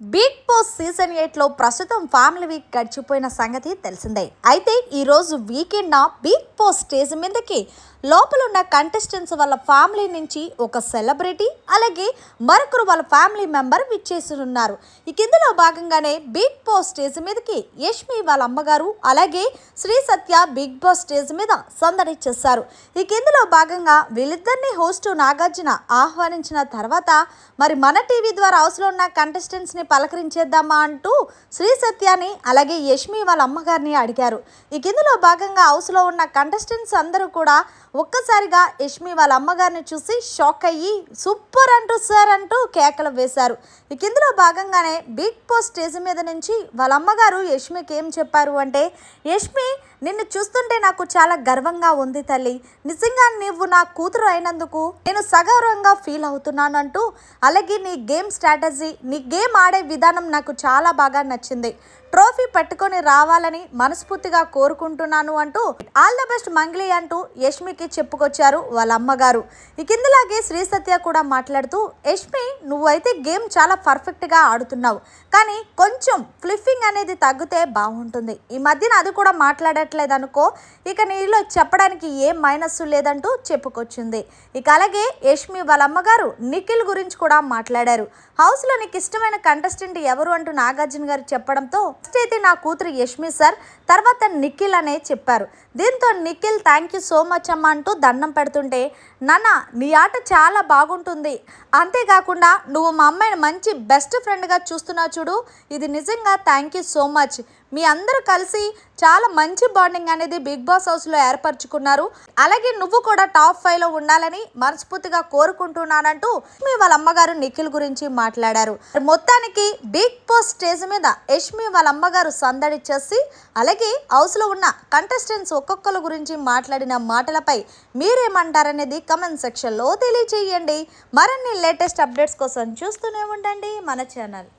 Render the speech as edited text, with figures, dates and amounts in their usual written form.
Big boss season 8లో ప్రస్తుతం family week గడిచిపోయిన సంగతి తెలిసిందే. అయితే ఈరోజు వీకెండ్ బిగ్ బాస్ స్టేజ్ మీదకి లోపల ఉన్న కంటెస్టెంట్స్ వాళ్ళ ఫ్యామిలీ నుంచి ఒక సెలబ్రిటీ అలాగే మరొకరు వాళ్ళ ఫ్యామిలీ మెంబర్ విచ్చేస్తున్నారు. ఈ కిందలో భాగంగానే బిగ్ బాస్ స్టేజ్ మీదకి యష్మి వాళ్ళ అమ్మగారు అలాగే శ్రీ సత్య బిగ్ బాస్ స్టేజ్ మీద సందడి చేశారు. ఈ కిందలో భాగంగా వీళ్ళిద్దరిని హోస్ట్ నాగార్జున ఆహ్వానించిన తర్వాత మరి మన టీవీ ద్వారా హౌస్లో ఉన్న కంటెస్టెంట్స్ని పలకరించేద్దామా అంటూ శ్రీ సత్యాని అలాగే యష్మి వాళ్ళ అమ్మగారిని అడిగారు. ఈ కిందలో భాగంగా హౌస్లో ఉన్న కంటెస్టెంట్స్ అందరూ కూడా ఒక్కసారిగా యష్మి వాళ్ళ అమ్మగారిని చూసి షాక్ అయ్యి సూపర్ అంటూ సార్ అంటూ కేకలు వేశారు. ఈ కిందలో భాగంగానే బిగ్ బాస్ స్టేజ్ మీద నుంచి వాళ్ళ అమ్మగారు యష్మికి ఏం చెప్పారు అంటే, యష్మి నిన్ను చూస్తుంటే నాకు చాలా గర్వంగా ఉంది తల్లి, నిజంగా నువ్వు నా కూతురు అయినందుకు నేను సగౌరవంగా ఫీల్ అవుతున్నాను అంటూ, అలాగే నీ గేమ్ స్ట్రాటజీ నీ గేమ్ ఆడే విధానం నాకు చాలా బాగా నచ్చింది, ట్రోఫీ పట్టుకొని రావాలని మనస్ఫూర్తిగా కోరుకుంటున్నాను అంటూ ఆల్ ద బెస్ట్ మంగ్లీ అంటూ యష్మికి చెప్పుకొచ్చారు వాళ్ళ అమ్మగారు. ఈ కిందలాగే శ్రీ సత్య కూడా మాట్లాడుతూ, యష్మి నువ్వైతే గేమ్ చాలా పర్ఫెక్ట్గా ఆడుతున్నావు, కానీ కొంచెం ఫ్లిప్పింగ్ అనేది తగ్గితే బాగుంటుంది, ఈ మధ్యన అది కూడా మాట్లాడట్లేదు అనుకో, ఇక నీలో చెప్పడానికి ఏం మైనస్ లేదంటూ చెప్పుకొచ్చింది. ఇక అలాగే యష్మి వాళ్ళ అమ్మగారు నిఖిల్ గురించి కూడా మాట్లాడారు. హౌస్లో నీకు ఇష్టమైన కంటెస్టెంట్ ఎవరు అంటూ నాగార్జున గారు చెప్పడంతో ఫస్ట్ అయితే నా కూతురు యష్మి సార్, తర్వాత నిఖిల్ అనే చెప్పారు. దీంతో Nikhil thank you so much అమ్మ అంటూ దండం పెడుతుంటే, నాన్న నీ ఆట చాలా బాగుంటుంది, అంతేకాకుండా నువ్వు మా అమ్మాయిని మంచి బెస్ట్ ఫ్రెండ్గా చూస్తున్నావు చూడు, ఇది నిజంగా థ్యాంక్ యూ సో మచ్, మీ అందరూ కలిసి చాలా మంచి బాండింగ్ అనేది బిగ్ బాస్ హౌస్లో ఏర్పరచుకున్నారు, అలాగే నువ్వు కూడా టాప్ 5లో ఉండాలని మనస్ఫూర్తిగా కోరుకుంటున్నానంటూ మీ వాళ్ళ అమ్మగారు నిఖిల్ గురించి మాట్లాడారు. మొత్తానికి బిగ్ బాస్ స్టేజ్ మీద యష్మి వాళ్ళ అమ్మగారు సందడి చేసి అలాగే హౌస్లో ఉన్న కంటెస్టెంట్స్ ఒక్కొక్కరి గురించి మాట్లాడిన మాటలపై మీరేమంటారనేది కమెంట్ సెక్షన్లో తెలియజేయండి. మరిన్ని లేటెస్ట్ అప్డేట్స్ కోసం చూస్తూనే ఉండండి మన ఛానల్.